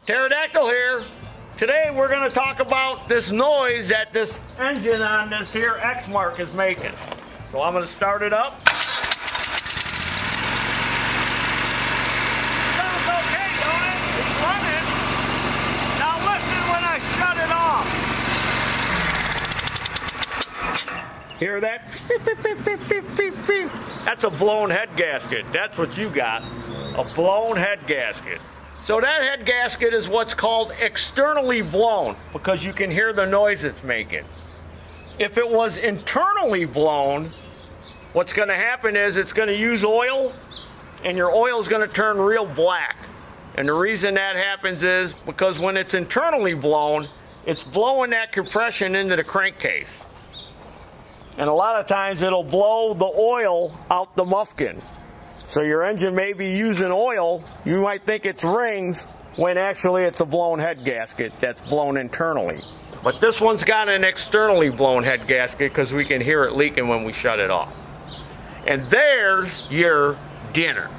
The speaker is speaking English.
Pterodactyl here. Today we're going to talk about this noise that this engine on this here X-Mark is making. So I'm going to start it up. Sounds okay, don't it? It's running. Now listen when I shut it off. Hear that? Beep, beep, beep, beep, beep, beep, beep. That's a blown head gasket. That's what you got. A blown head gasket. So that head gasket is what's called externally blown because you can hear the noise it's making. If it was internally blown, what's going to happen is it's going to use oil and your oil is going to turn real black. And the reason that happens is because when it's internally blown, it's blowing that compression into the crankcase. And a lot of times it'll blow the oil out the muffkin. So your engine may be using oil, you might think it's rings, when actually it's a blown head gasket that's blown internally. But this one's got an externally blown head gasket because we can hear it leaking when we shut it off. And there's your dinner.